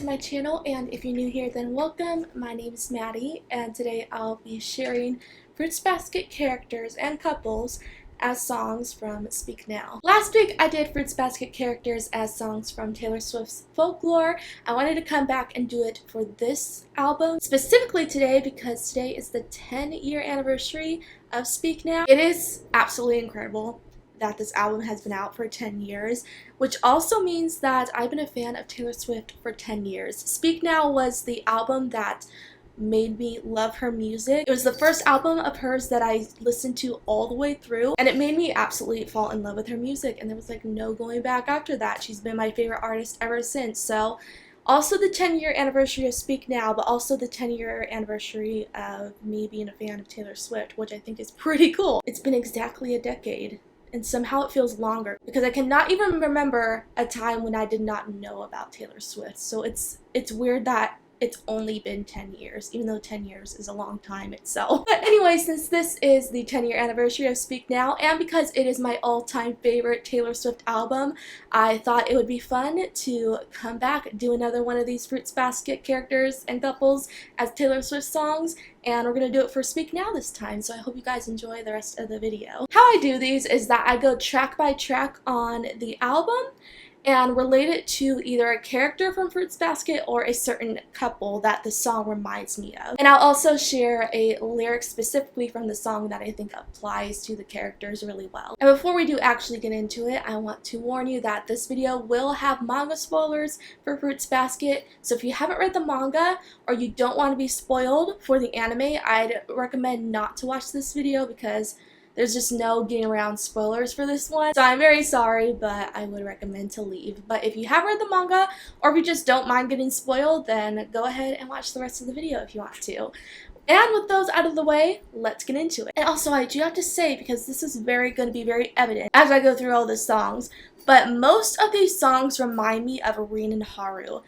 to my channel, and if you're new here then welcome. My name is Maddie and today I'll be sharing Fruits Basket characters and couples as songs from Speak Now. Last week I did Fruits Basket characters as songs from Taylor Swift's Folklore. I wanted to come back and do it for this album, specifically today because today is the 10-year anniversary of Speak Now. It is absolutely incredible that this album has been out for 10 years, which also means that I've been a fan of Taylor Swift for 10 years. Speak Now was the album that made me love her music. It was the first album of hers that I listened to all the way through, and it made me absolutely fall in love with her music, and there was like no going back after that. She's been my favorite artist ever since. So also the 10-year anniversary of Speak Now, but also the 10-year anniversary of me being a fan of Taylor Swift, which I think is pretty cool. It's been exactly a decade. And somehow it feels longer because I cannot even remember a time when I did not know about Taylor Swift. So it's weird that it's only been 10 years, even though 10 years is a long time itself. But anyway, since this is the 10-year anniversary of Speak Now, and because it is my all-time favorite Taylor Swift album, I thought it would be fun to come back, do another one of these Fruits Basket characters and couples as Taylor Swift songs, and we're going to do it for Speak Now this time, so I hope you guys enjoy the rest of the video. How I do these is that I go track by track on the album, and relate it to either a character from Fruits Basket or a certain couple that the song reminds me of. And I'll also share a lyric specifically from the song that I think applies to the characters really well. And before we do actually get into it, I want to warn you that this video will have manga spoilers for Fruits Basket. So if you haven't read the manga or you don't want to be spoiled for the anime, I'd recommend not to watch this video because there's just no getting around spoilers for this one. So I'm very sorry, but I would recommend to leave. But if you have read the manga, or if you just don't mind getting spoiled, then go ahead and watch the rest of the video if you want to. And with those out of the way, let's get into it. And also, I do have to say, because this is going to be very evident as I go through all the songs, but most of these songs remind me of 𝑟INE and �ՀARU,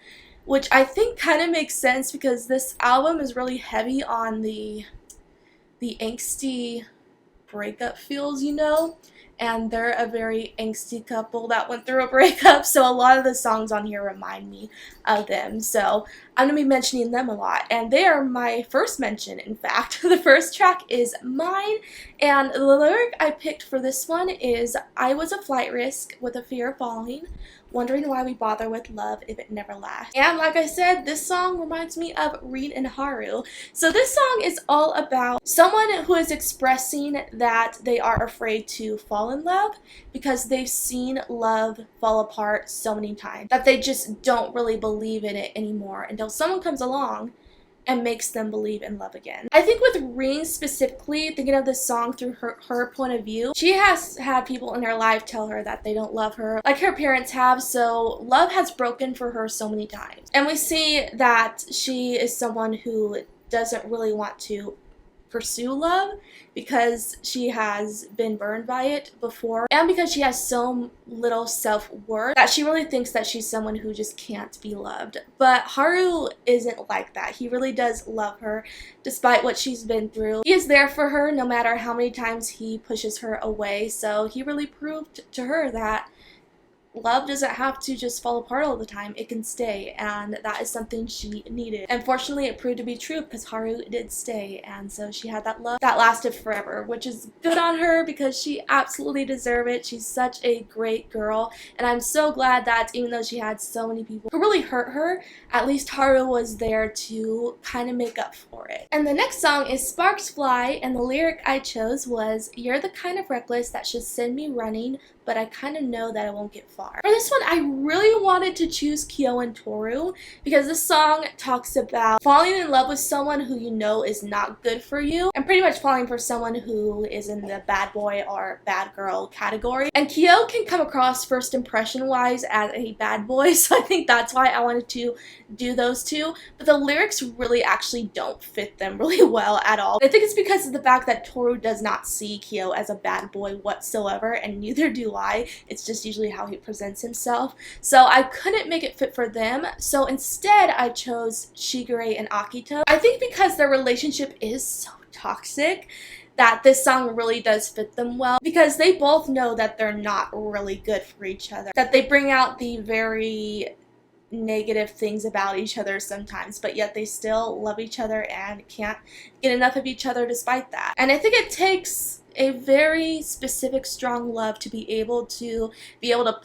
which I think kind of makes sense because this album is really heavy on the angsty breakup feels, you know, and they're a very angsty couple that went through a breakup, so a lot of the songs on here remind me of them. So I'm going to be mentioning them a lot, and they are my first mention, in fact. The first track is Mine, and the lyric I picked for this one is, I was a flight risk with a fear of falling, wondering why we bother with love if it never lasts. And like I said, this song reminds me of 𝑟INE and �ՀARU. So this song is all about someone who is expressing that they are afraid to fall in love because they've seen love fall apart so many times that they just don't really believe in it anymore until someone comes along and makes them believe in love again. I think with 𝑟INE specifically, thinking of this song through her point of view, she has had people in her life tell her that they don't love her like her parents have, so love has broken for her so many times. And we see that she is someone who doesn't really want to pursue love because she has been burned by it before, and because she has so little self-worth that she really thinks that she's someone who just can't be loved. But �ՀARU isn't like that. He really does love her despite what she's been through. He is there for her no matter how many times he pushes her away, so he really proved to her that love doesn't have to just fall apart all the time. It can stay, and that is something she needed. And fortunately, it proved to be true because �ՀARU did stay, and so she had that love that lasted forever, which is good on her because she absolutely deserved it. She's such a great girl, and I'm so glad that even though she had so many people who really hurt her, at least �ՀARU was there to kind of make up for it. And the next song is Sparks Fly, and the lyric I chose was, you're the kind of reckless that should send me running, but I kind of know that I won't get far. For this one, I really wanted to choose Kyo and Toru because this song talks about falling in love with someone who you know is not good for you, and pretty much falling for someone who is in the bad boy or bad girl category. And Kyo can come across first impression wise as a bad boy, so I think that's why I wanted to do those two, but the lyrics really actually don't fit them really well at all. I think it's because of the fact that Toru does not see Kyo as a bad boy whatsoever, and neither do I. It's just usually how he presents himself. So I couldn't make it fit for them, so instead I chose Shigure and Akito. I think because their relationship is so toxic that this song really does fit them well because they both know that they're not really good for each other, that they bring out the very negative things about each other sometimes, but yet they still love each other and can't get enough of each other despite that. And I think it takes a very specific, strong love to be able to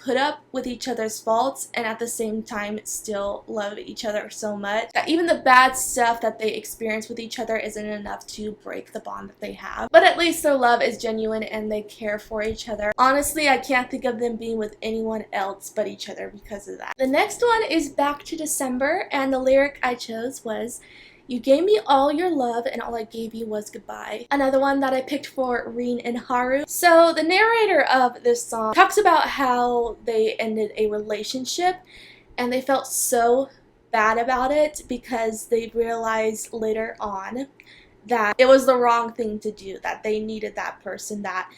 put up with each other's faults and at the same time still love each other so much that even the bad stuff that they experience with each other isn't enough to break the bond that they have. But at least their love is genuine and they care for each other. Honestly, I can't think of them being with anyone else but each other because of that. The next one is Back to December, and the lyric I chose was, "You gave me all your love and all I gave you was goodbye." Another one that I picked for 𝑟𝑒 and �Հ𝑎𝑟u. So the narrator of this song talks about how they ended a relationship and they felt so bad about it because they realized later on that it was the wrong thing to do, that they needed that person, that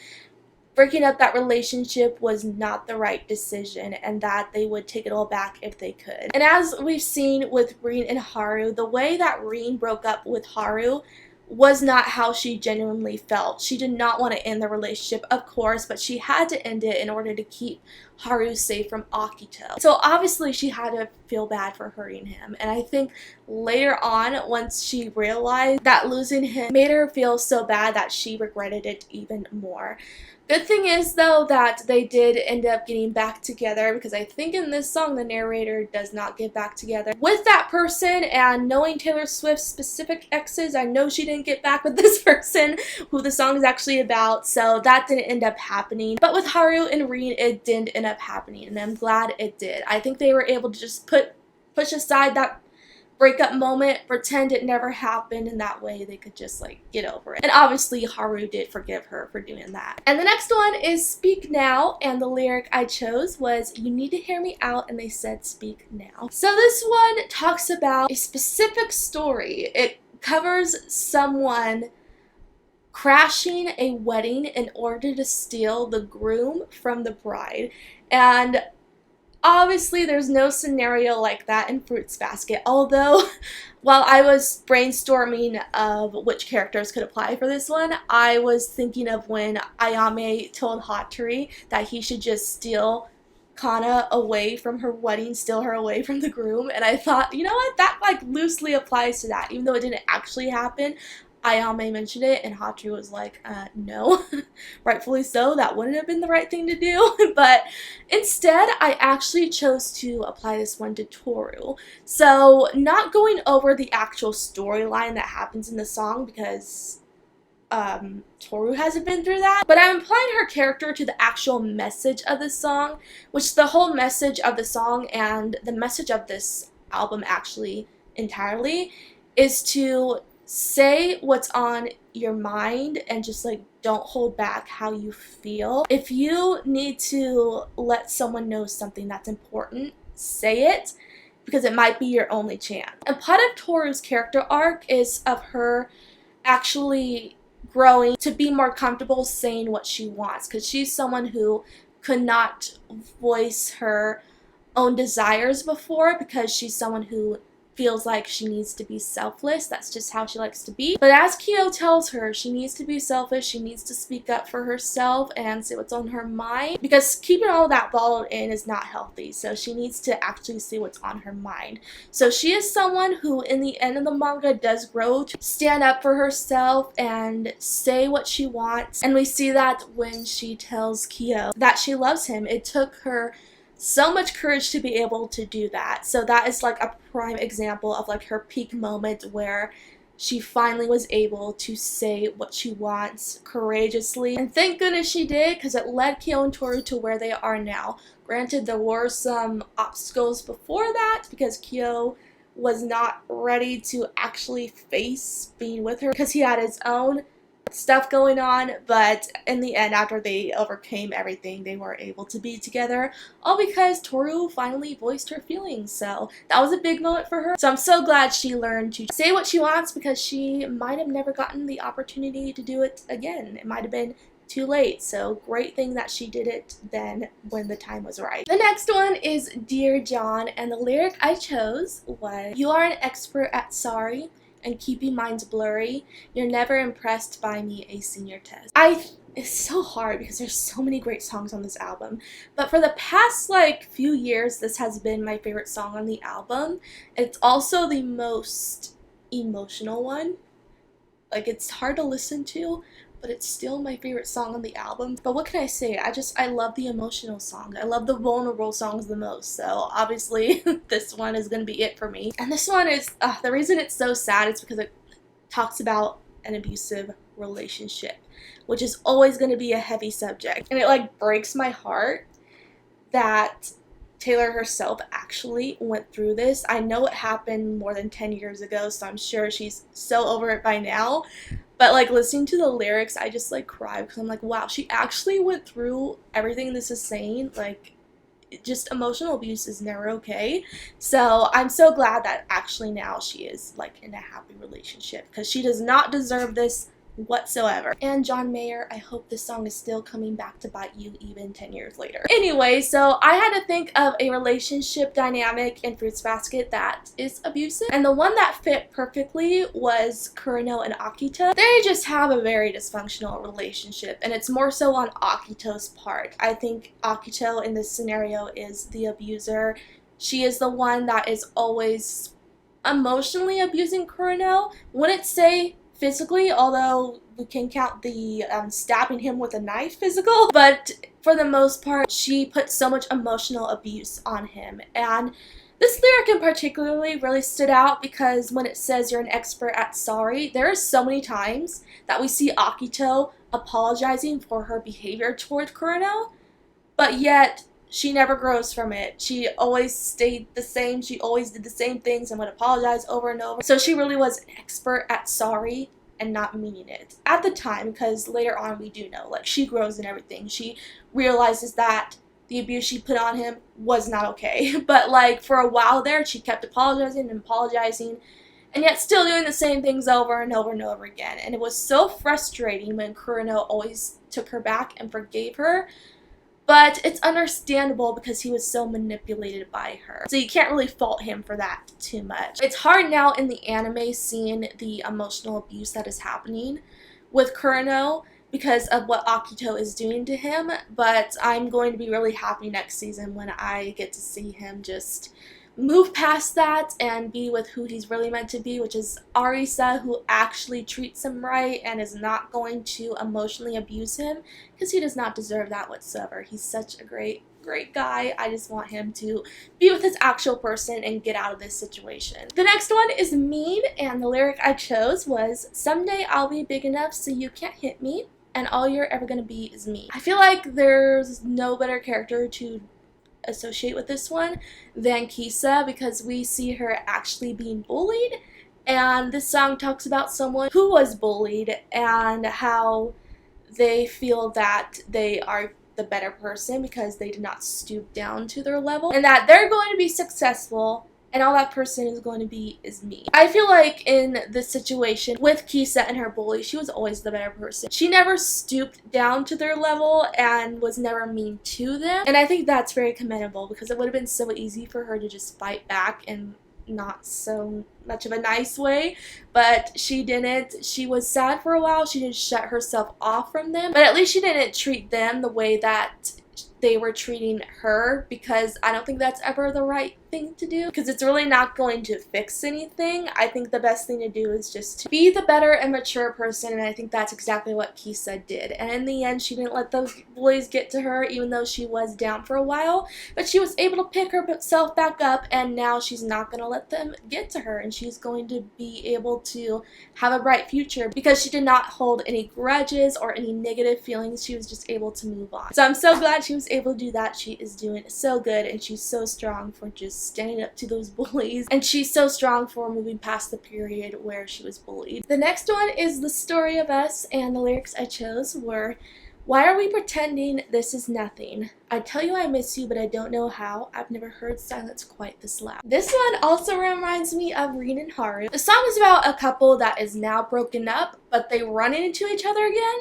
breaking up that relationship was not the right decision, and that they would take it all back if they could. And as we've seen with 𝑟𝑒 and �Հ𝑎𝑟u, the way that 𝑟𝑒 broke up with �Հ𝑎𝑟u was not how she genuinely felt. She did not want to end the relationship, of course, but she had to end it in order to keep �Ｈ𝑎𝑟u safe from Akito. So obviously she had to feel bad for hurting him, and I think later on, once she realized that losing him made her feel so bad that she regretted it even more. Good thing is, though, that they did end up getting back together, because I think in this song the narrator does not get back together with that person, and knowing Taylor Swift's specific exes, I know she didn't get back with this person who the song is actually about, so that didn't end up happening. But with �Ｈ𝑎𝑟u and 𝑟𝑒, it did end up happening, and I'm glad it did. I think they were able to just push aside that breakup moment, pretend it never happened, and that way they could just like get over it. And obviously �Ｈ𝑎𝑟u did forgive her for doing that. And the next one is Speak Now, and the lyric I chose was, "You need to hear me out," and they said speak now. So this one talks about a specific story. It covers someone crashing a wedding in order to steal the groom from the bride. And obviously, there's no scenario like that in 𝑓RUITS Basket, although while I was brainstorming of which characters could apply for this one, I was thinking of when �Ա𝑦 told ℎ𝑎𝑡𝑟𝑖 that he should just steal Kana away from her wedding, steal her away from the groom, and I thought, you know what, that like loosely applies to that, even though it didn't actually happen. �Ա𝑦 mentioned it, and ℎ𝑎𝑡𝑟𝑖 was like, no. Rightfully so, that wouldn't have been the right thing to do. But instead, I actually chose to apply this one to Toru. So, not going over the actual storyline that happens in the song, because Toru hasn't been through that, but I'm applying her character to the actual message of the song, which the whole message of the song and the message of this album actually entirely is to say what's on your mind and just like don't hold back how you feel. If you need to let someone know something that's important, say it, because it might be your only chance. And part of Toru's character arc is of her actually growing to be more comfortable saying what she wants, because she's someone who could not voice her own desires before, because she's someone who feels like she needs to be selfless. That's just how she likes to be. But as Kyo tells her, she needs to be selfish, she needs to speak up for herself and say what's on her mind, because keeping all that bottled in is not healthy. So she needs to actually see what's on her mind. So she is someone who in the end of the manga does grow to stand up for herself and say what she wants. And we see that when she tells Kyo that she loves him. It took her so much courage to be able to do that. So that is like a prime example of like her peak moment where she finally was able to say what she wants courageously. And thank goodness she did, because it led Kyo and Toru to where they are now. Granted, there were some obstacles before that, because Kyo was not ready to actually face being with her because he had his own stuff going on, but in the end, after they overcame everything, they were able to be together, all because Toru finally voiced her feelings. So that was a big moment for her. So I'm so glad she learned to say what she wants, because she might have never gotten the opportunity to do it again. It might have been too late. So great thing that she did it then when the time was right. The next one is Dear John, and the lyric I chose was, "You are an expert at sorry and keeping minds blurry. You're never impressed by me, a senior test." I it's so hard because there's so many great songs on this album. But for the past like few years, this has been my favorite song on the album. It's also the most emotional one. Like, it's hard to listen to, but it's still my favorite song on the album. But what can I say? I love the emotional songs. I love the vulnerable songs the most. So obviously this one is gonna be it for me. And this one is the reason it's so sad is because it talks about an abusive relationship, which is always going to be a heavy subject. And it like breaks my heart that Taylor herself actually went through this. I know it happened more than 10 years ago, so I'm sure she's so over it by now. But like listening to the lyrics, I just like cry because I'm like, wow, she actually went through everything this is saying. Like, just emotional abuse is never okay. So I'm so glad that actually now she is like in a happy relationship, because she does not deserve this whatsoever. And John Mayer, I hope this song is still coming back to bite you even 10 years later. Anyway, so I had to think of a relationship dynamic in Fruits Basket that is abusive, and the one that fit perfectly was Kureno and Akito. They just have a very dysfunctional relationship, and it's more so on Akito's part. I think Akito in this scenario is the abuser. She is the one that is always emotionally abusing Kureno. Wouldn't say physically, although we can count the stabbing him with a knife physical, but for the most part she put so much emotional abuse on him. And this lyric in particularly really stood out because when it says you're an expert at sorry, there are so many times that we see Akito apologizing for her behavior toward Kureno, but yet she never grows from it. She always stayed the same. She always did the same things and would apologize over and over. So she really was an expert at sorry and not meaning it at the time, because later on we do know, like, she grows in everything. She realizes that the abuse she put on him was not okay. But like for a while there, she kept apologizing and apologizing, and yet still doing the same things over and over and over again. And it was so frustrating when Kureno always took her back and forgave her. But it's understandable because he was so manipulated by her. So you can't really fault him for that too much. It's hard now in the anime seeing the emotional abuse that is happening with Kureno because of what Akito is doing to him. But I'm going to be really happy next season when I get to see him just move past that and be with who he's really meant to be, which is Arisa, who actually treats him right and is not going to emotionally abuse him, because he does not deserve that whatsoever. He's such a great guy. I just want him to be with his actual person and get out of this situation. The next one is Mean, and the lyric I chose was, someday I'll be big enough so you can't hit me, and all you're ever gonna be is me. I feel like there's no better character to associate with this one than Kisa, because we see her actually being bullied, and this song talks about someone who was bullied and how they feel that they are the better person because they did not stoop down to their level, and that they're going to be successful, and all that person is going to be is me. I feel like in this situation with Kisa and her bully, she was always the better person. She never stooped down to their level and was never mean to them. And I think that's very commendable, because it would have been so easy for her to just fight back in not so much of a nice way, but she didn't. She was sad for a while. She didn't shut herself off from them, but at least she didn't treat them the way that they were treating her, because I don't think that's ever the right thing to do, because it's really not going to fix anything. I think the best thing to do is just to be the better and mature person, and I think that's exactly what Kisa did. And in the end, she didn't let those boys get to her, even though she was down for a while, but she was able to pick herself back up, and now she's not going to let them get to her, and she's going to be able to have a bright future because she did not hold any grudges or any negative feelings. She was just able to move on. So I'm so glad she was able to do that. She is doing so good, and she's so strong for just standing up to those bullies, and she's so strong for moving past the period where she was bullied. The next one is The Story of Us, and the lyrics I chose were, why are we pretending this is nothing? I tell you I miss you, but I don't know how. I've never heard silence quite this loud. This one also reminds me of Rin and Haru. The song is about a couple that is now broken up, but they run into each other again.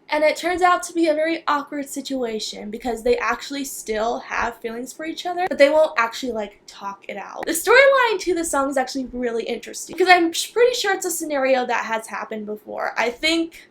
And it turns out to be a very awkward situation because they actually still have feelings for each other, but they won't actually like talk it out. The storyline to the song is actually really interesting because I'm pretty sure it's a scenario that has happened before. I think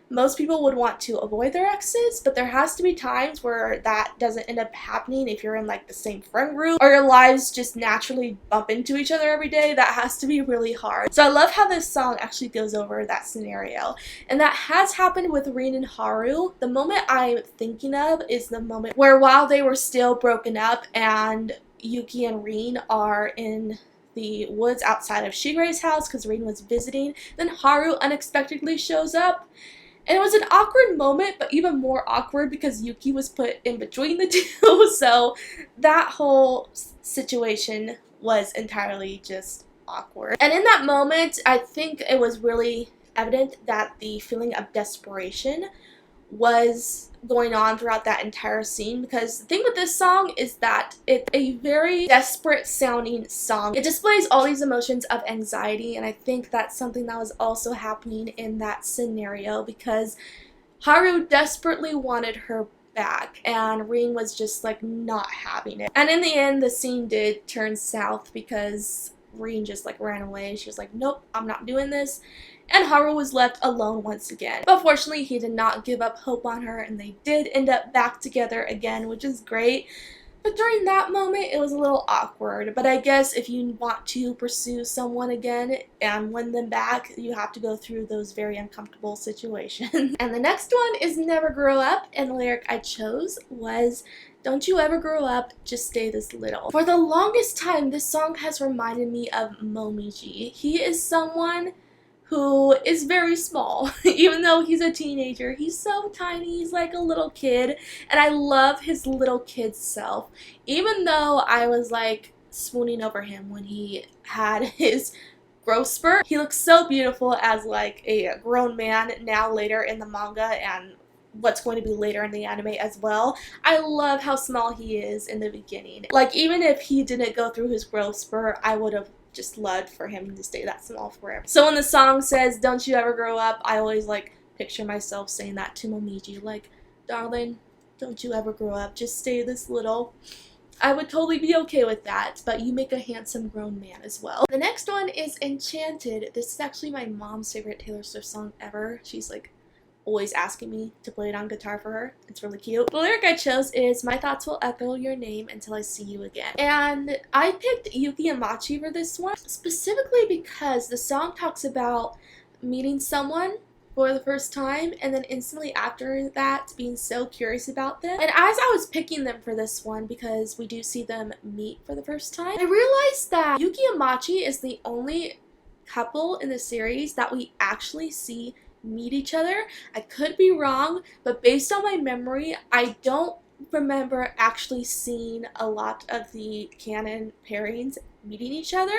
most people would want to avoid their exes, but there has to be times where that doesn't end up happening if you're in like the same friend group or your lives just naturally bump into each other every day. That has to be really hard. So I love how this song actually goes over that scenario. And that has happened with Rin and Haru. The moment I'm thinking of is the moment where while they were still broken up and Yuki and Rin are in the woods outside of Shigeru's house because Rin was visiting, then Haru unexpectedly shows up. And it was an awkward moment, but even more awkward because Yuki was put in between the two. So that whole situation was entirely just awkward. And in that moment, I think it was really evident that the feeling of desperation was going on throughout that entire scene, because the thing with this song is that it's a very desperate sounding song. It displays all these emotions of anxiety, and I think that's something that was also happening in that scenario because Haru desperately wanted her back and Rin was just like not having it. And in the end, the scene did turn south because Rin just like ran away. She was like, nope, I'm not doing this. And Haru was left alone once again. But fortunately, he did not give up hope on her, and they did end up back together again, which is great. But during that moment, it was a little awkward. But I guess if you want to pursue someone again and win them back, you have to go through those very uncomfortable situations. And the next one is Never Grow Up, and the lyric I chose was, don't you ever grow up, just stay this little. For the longest time, this song has reminded me of Momiji. He is someone who is very small. Even though he's a teenager, he's so tiny, he's like a little kid, and I love his little kid self. Even though I was like swooning over him when he had his growth spurt, he looks so beautiful as like a grown man now later in the manga and what's going to be later in the anime as well. I love how small he is in the beginning. Like, even if he didn't go through his growth spurt, I would have just loved for him to stay that small forever. So when the song says, don't you ever grow up, I always like picture myself saying that to Momiji, like, darling, don't you ever grow up, just stay this little. I would totally be okay with that, but you make a handsome grown man as well. The next one is Enchanted. This is actually my mom's favorite Taylor Swift song ever. She's like always asking me to play it on guitar for her. It's really cute. The lyric I chose is, my thoughts will echo your name until I see you again. And I picked Yuki and Machi for this one, specifically because the song talks about meeting someone for the first time and then instantly after that being so curious about them. And as I was picking them for this one, because we do see them meet for the first time, I realized that Yuki and Machi is the only couple in the series that we actually see meet each other. I could be wrong, but based on my memory, I don't remember actually seeing a lot of the canon pairings meeting each other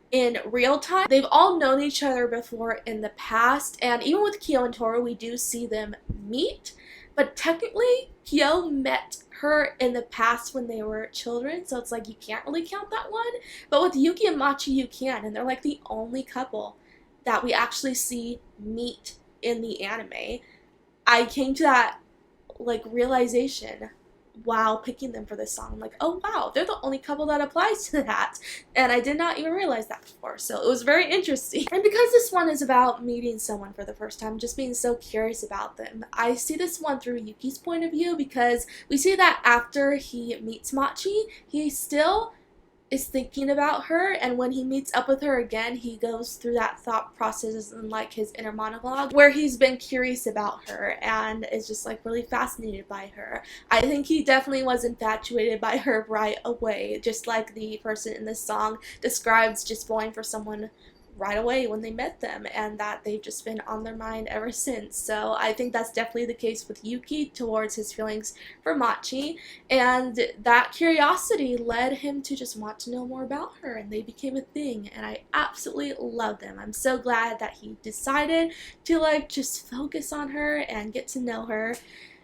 in real time. They've all known each other before in the past, and even with Kyo and Toru, we do see them meet, but technically Kyo met her in the past when they were children, so it's like you can't really count that one. But with Yuki and Machi, you can, and they're like the only couple that we actually see meet in the anime. I came to that like realization while picking them for this song. I'm like, oh wow, they're the only couple that applies to that, and I did not even realize that before, so it was very interesting. And because this one is about meeting someone for the first time, just being so curious about them, I see this one through Yuki's point of view, because we see that after he meets Machi, he still is thinking about her, and when he meets up with her again, he goes through that thought process and like his inner monologue where he's been curious about her and is just like really fascinated by her. I think he definitely was infatuated by her right away, just like the person in this song describes just falling for someone right away when they met them, and that they've just been on their mind ever since. So I think that's definitely the case with Yuki towards his feelings for Machi, and that curiosity led him to just want to know more about her, and they became a thing, and I absolutely love them. I'm so glad that he decided to like just focus on her and get to know her,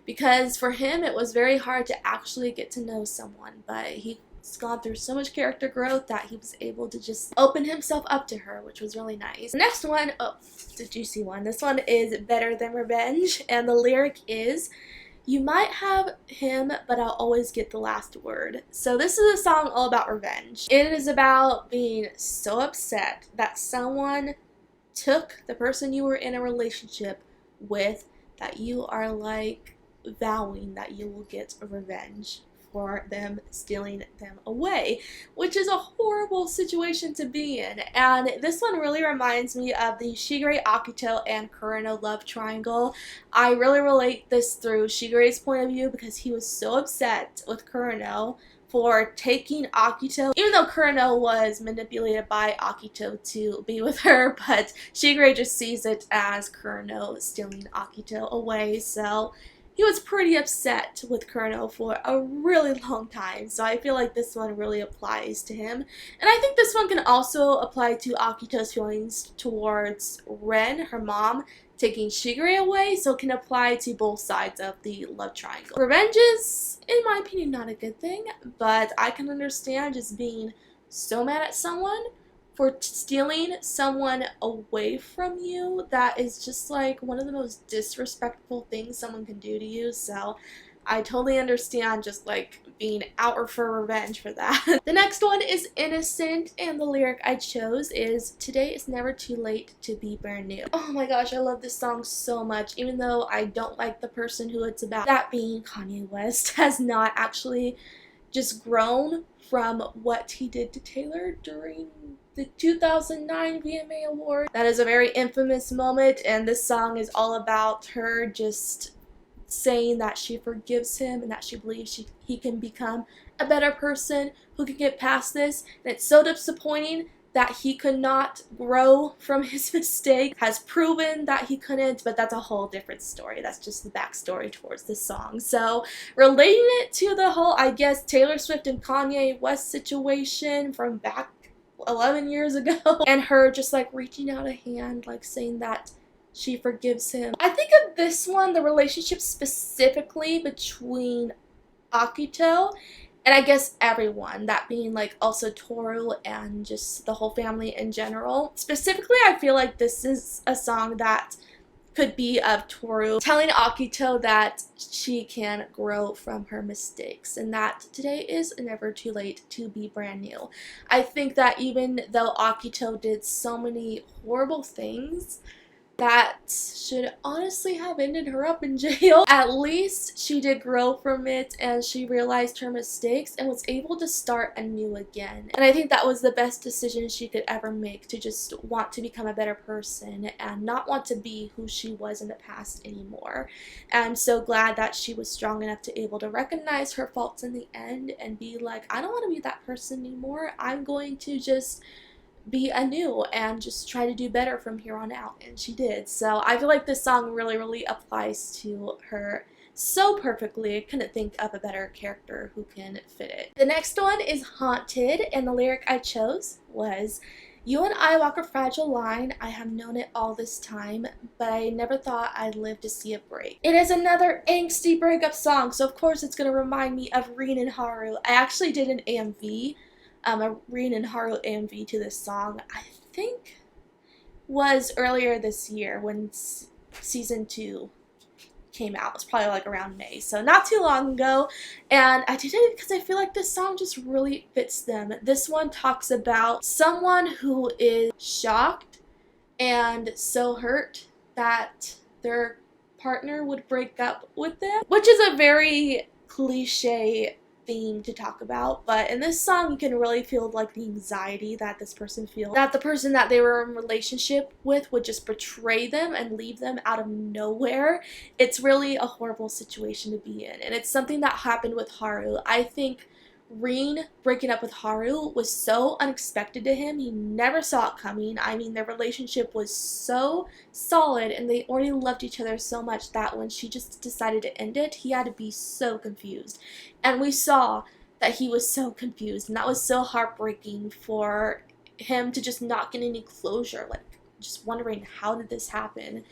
because for him it was very hard to actually get to know someone, but he's gone through so much character growth that he was able to just open himself up to her, which was really nice. The next one, oh, it's a juicy one. This one is Better Than Revenge, and the lyric is, you might have him, but I'll always get the last word. So this is a song all about revenge. It is about being so upset that someone took the person you were in a relationship with that you are like vowing that you will get revenge for them stealing them away, which is a horrible situation to be in. And this one really reminds me of the Shigure, Akito, and Kureno love triangle. I really relate this through Shigure's point of view because he was so upset with Kureno for taking Akito, even though Kureno was manipulated by Akito to be with her, but Shigure just sees it as Kureno stealing Akito away, so he was pretty upset with Kureno for a really long time, so I feel like this one really applies to him. And I think this one can also apply to Akito's feelings towards Ren, her mom, taking Shigure away, so it can apply to both sides of the love triangle. Revenge is, in my opinion, not a good thing, but I can understand just being so mad at someone for stealing someone away from you. That is just like one of the most disrespectful things someone can do to you, so I totally understand just like being out for revenge for that. The next one is Innocent, and the lyric I chose is, "Today is never too late to be brand new." Oh my gosh, I love this song so much, even though I don't like the person who it's about. That being Kanye West has not actually just grown from what he did to Taylor during the 2009 VMA Award. That is a very infamous moment, and this song is all about her just saying that she forgives him and that she believes he can become a better person who can get past this. And it's so disappointing that he could not grow from his mistake, has proven that he couldn't, but that's a whole different story. That's just the backstory towards this song. So relating it to the whole, I guess, Taylor Swift and Kanye West situation from back 11 years ago, and her just like reaching out a hand, like saying that she forgives him. I think of this one, the relationship specifically between Akito and I guess everyone, that being like also Toru and just the whole family in general. Specifically, I feel like this is a song that could be of Toru telling Akito that she can grow from her mistakes and that today is never too late to be brand new. I think that even though Akito did so many horrible things that should honestly have ended her up in jail, at least she did grow from it and she realized her mistakes and was able to start anew again. And I think that was the best decision she could ever make, to just want to become a better person and not want to be who she was in the past anymore. And I'm so glad that she was strong enough to able to recognize her faults in the end and be like, I don't want to be that person anymore. I'm going to just be anew and just try to do better from here on out, and she did. So I feel like this song really applies to her so perfectly. I couldn't think of a better character who can fit it. The next one is Haunted, and the lyric I chose was, "You and I walk a fragile line, I have known it all this time, but I never thought I'd live to see it break." It is another angsty breakup song, so of course it's going to remind me of Rin and Haru. I actually did an AMV, a Rin and Haru AMV to this song, I think was earlier this year when season 2 came out. It was probably like around May, so not too long ago, and I did it because I feel like this song just really fits them. This one talks about someone who is shocked and so hurt that their partner would break up with them, which is a very cliche theme to talk about, but in this song you can really feel like the anxiety that this person feels, that the person that they were in a relationship with would just betray them and leave them out of nowhere. It's really a horrible situation to be in, and it's something that happened with Haru. I think Rin breaking up with Haru was so unexpected to him. He never saw it coming. I mean, their relationship was so solid and they already loved each other so much that when she just decided to end it, he had to be so confused. And we saw that he was so confused, and that was so heartbreaking for him to just not get any closure, like just wondering, how did this happen?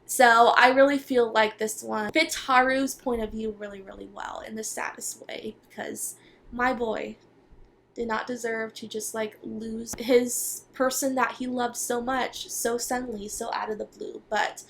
So I really feel like this one fits Haru's point of view really well in the saddest way, because my boy did not deserve to just like lose his person that he loved so much so suddenly, so out of the blue. But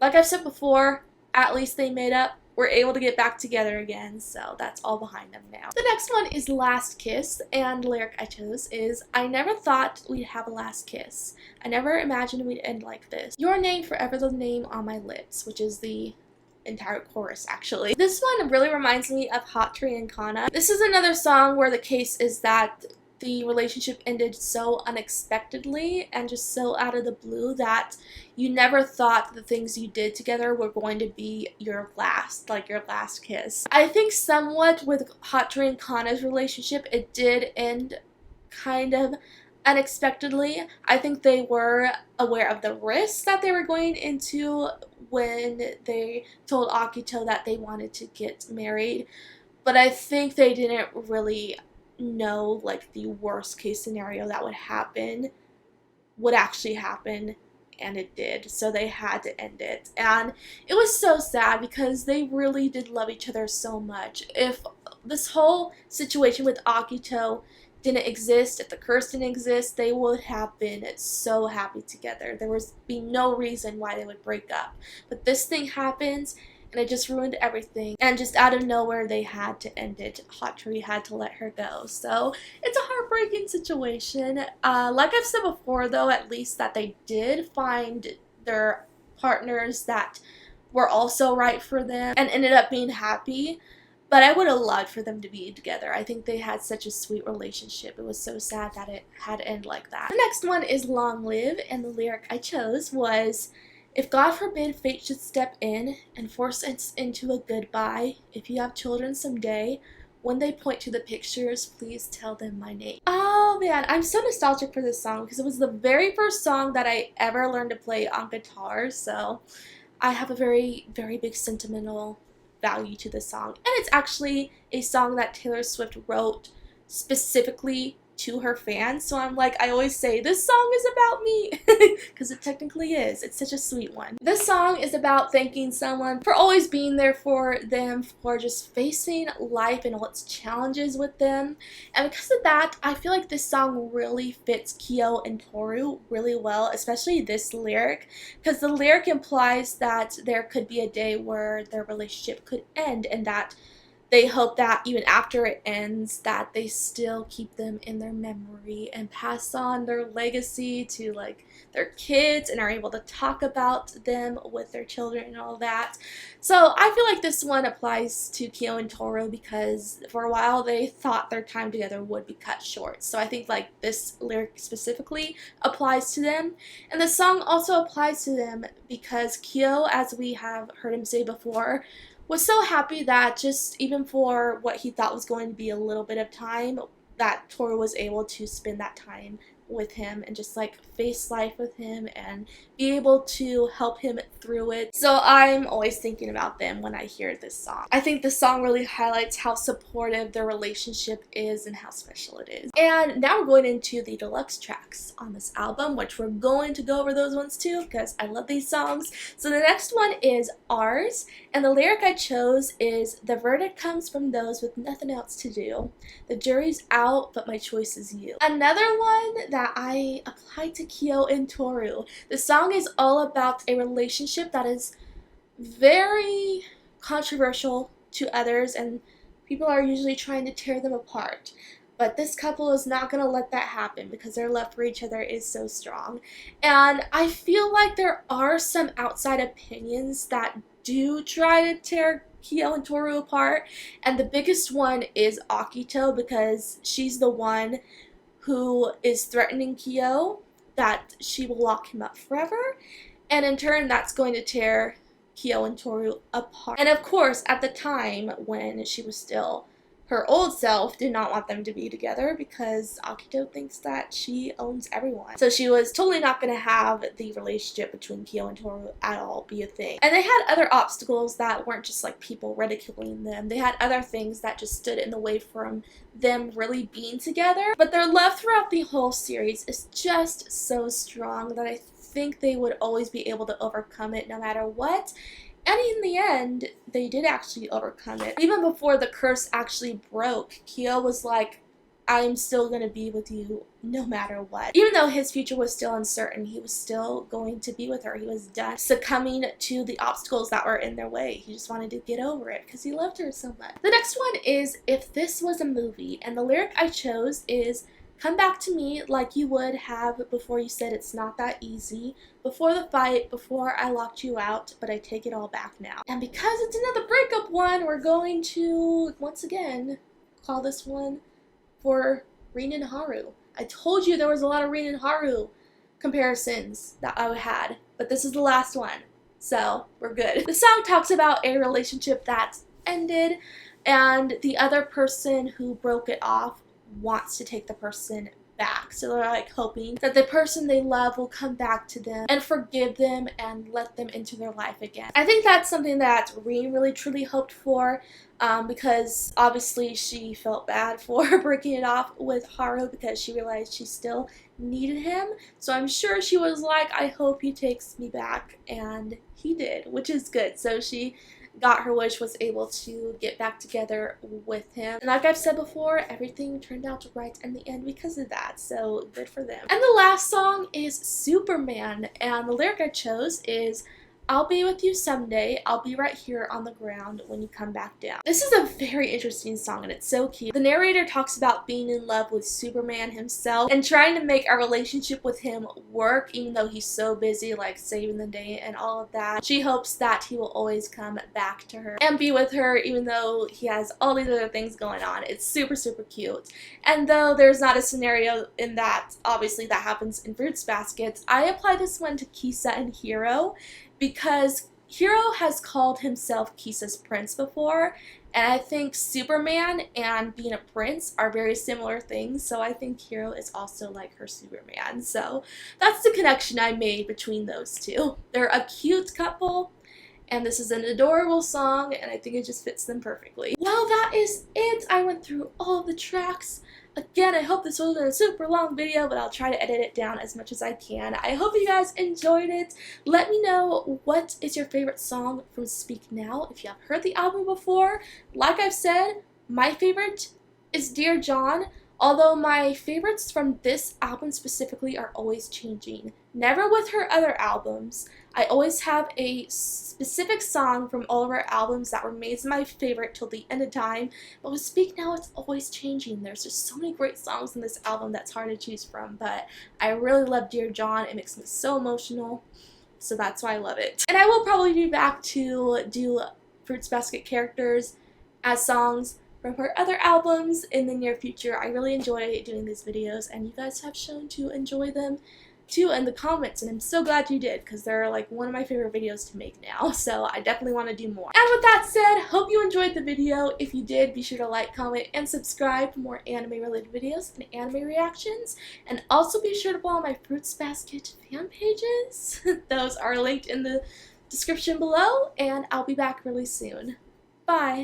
like I've said before, at least they made up. We're able to get back together again, so that's all behind them now. The next one is Last Kiss, and the lyric I chose is, "I never thought we'd have a last kiss. I never imagined we'd end like this. Your name forever the name on my lips," which is the entire chorus actually. This one really reminds me of 𝑇𝑜𝑑𝑎𝑦 This is another song where the case is that the relationship ended so unexpectedly and just so out of the blue that you never thought the things you did together were going to be your last kiss. I think somewhat with 𝑇𝑜𝑑𝑎𝑦's relationship, it did end kind of unexpectedly. I think they were aware of the risks that they were going into when they told 𝑎𝑘𝑒 that they wanted to get married, but I think they didn't really know like the worst case scenario that would actually happen, and it did, so they had to end it. And it was so sad because they really did love each other so much. If this whole situation with 𝑎𝑘𝑒 didn't exist, if the curse didn't exist, they would have been so happy together. There would be no reason why they would break up. But this thing happens, and it just ruined everything. And just out of nowhere, they had to end it. 𝑇𝑜𝑑𝑎𝑦 had to let her go. So it's a heartbreaking situation. Like I've said before, though, at least that they did find their partners that were also right for them and ended up being happy. But I would have loved for them to be together. I think they had such a sweet relationship. It was so sad that it had to end like that. The next one is Long Live, and the lyric I chose was, "If God forbid fate should step in and force us into a goodbye, if you have children someday, when they point to the pictures, please tell them my name." Oh man, I'm so nostalgic for this song because it was the very first song that I ever learned to play on guitar, so I have a very, very big sentimental value to this song. And it's actually a song that Taylor Swift wrote specifically to her fans, so I'm like, I always say this song is about me because it technically is. It's such a sweet one. This song is about thanking someone for always being there for them, for just facing life and all its challenges with them. And because of that, I feel like this song really fits 𝑘𝑒 and Toru really well, especially this lyric, because the lyric implies that there could be a day where their relationship could end, and that they hope that even after it ends, that they still keep them in their memory and pass on their legacy to like their kids and are able to talk about them with their children and all that. So I feel like this one applies to 𝑘𝑒 and Toru because for a while they thought their time together would be cut short. So I think like this lyric specifically applies to them. And the song also applies to them because 𝑘𝑒, as we have heard him say before, was so happy that just even for what he thought was going to be a little bit of time, that Toru was able to spend that time with him and just like face life with him and be able to help him through it. So I'm always thinking about them when I hear this song. I think this song really highlights how supportive their relationship is and how special it is. And now we're going into the deluxe tracks on this album, which we're going to go over those ones too because I love these songs. So the next one is Ours, and the lyric I chose is, "The verdict comes from those with nothing else to do. The jury's out, but my choice is you." Another one that I applied to 𝑘𝑒 and Toru. The song is all about a relationship that is very controversial to others, and people are usually trying to tear them apart. But this couple is not going to let that happen because their love for each other is so strong. And I feel like there are some outside opinions that do try to tear 𝑘𝑒 and Toru apart. And the biggest one is 𝑎𝑘𝑒 because she's the one who is threatening 𝑘𝑒 that she will lock him up forever, and in turn that's going to tear 𝑘𝑒 and Toru apart. And of course, at the time when she was still her old self, did not want them to be together because 𝑎𝑘𝑒 thinks that she owns everyone. So she was totally not going to have the relationship between 𝑘𝑒 and Toru at all be a thing. And they had other obstacles that weren't just like people ridiculing them. They had other things that just stood in the way from them really being together. But their love throughout the whole series is just so strong that I think they would always be able to overcome it no matter what. And in the end, they did actually overcome it. Even before the curse actually broke, 𝑘𝑒 was like, I'm still going to be with you no matter what. Even though his future was still uncertain, he was still going to be with her. He was done succumbing to the obstacles that were in their way. He just wanted to get over it because he loved her so much. The next one is If This Was a Movie, and the lyric I chose is, come back to me like you would have before you said it's not that easy, before the fight, before I locked you out, but I take it all back now. And because it's another breakup one, we're going to, once again, call this one for Rin and Haru. I told you there was a lot of Rin and Haru comparisons that I had, but this is the last one, so we're good. The song talks about a relationship that's ended, and the other person who broke it off wants to take the person back. So they're like hoping that the person they love will come back to them and forgive them and let them into their life again. I think that's something that Rin really truly hoped for, because obviously she felt bad for breaking it off with Haru because she realized she still needed him. So I'm sure she was like, I hope he takes me back, and he did, which is good. So she got her wish, was able to get back together with him. And like I've said before, everything turned out right in the end because of that, so good for them. And the last song is Superman, and the lyric I chose is, I'll be with you someday, I'll be right here on the ground when you come back down. This is a very interesting song and it's so cute. The narrator talks about being in love with Superman himself and trying to make our relationship with him work even though he's so busy like saving the day and all of that. She hopes that he will always come back to her and be with her even though he has all these other things going on. It's super, super cute. And though there's not a scenario in that, obviously that happens in Fruits Baskets, I apply this one to Kisa and Hiro, because Hiro has called himself Kisa's prince before, and I think Superman and being a prince are very similar things, so I think Hiro is also like her Superman. So that's the connection I made between those two. They're a cute couple, and this is an adorable song, and I think it just fits them perfectly. Well, that is it. I went through all of the tracks. Again, I hope this wasn't a super long video, but I'll try to edit it down as much as I can. I hope you guys enjoyed it. Let me know what is your favorite song from Speak Now if you have heard the album before. Like I've said, my favorite is Dear John, although my favorites from this album specifically are always changing. Never with her other albums. I always have a specific song from all of her albums that remains my favorite till the end of time, but with Speak Now it's always changing. There's just so many great songs in this album that's hard to choose from, but I really love Dear John. It makes me so emotional, so that's why I love it. And I will probably be back to do Fruits Basket characters as songs from her other albums in the near future. I really enjoy doing these videos, and you guys have shown to enjoy them too in the comments, and I'm so glad you did because they're like one of my favorite videos to make now, so I definitely want to do more. And with that said, hope you enjoyed the video. If you did, be sure to like, comment, and subscribe for more anime related videos and anime reactions, and also be sure to follow my Fruits Basket fan pages. Those are linked in the description below, and I'll be back really soon. Bye!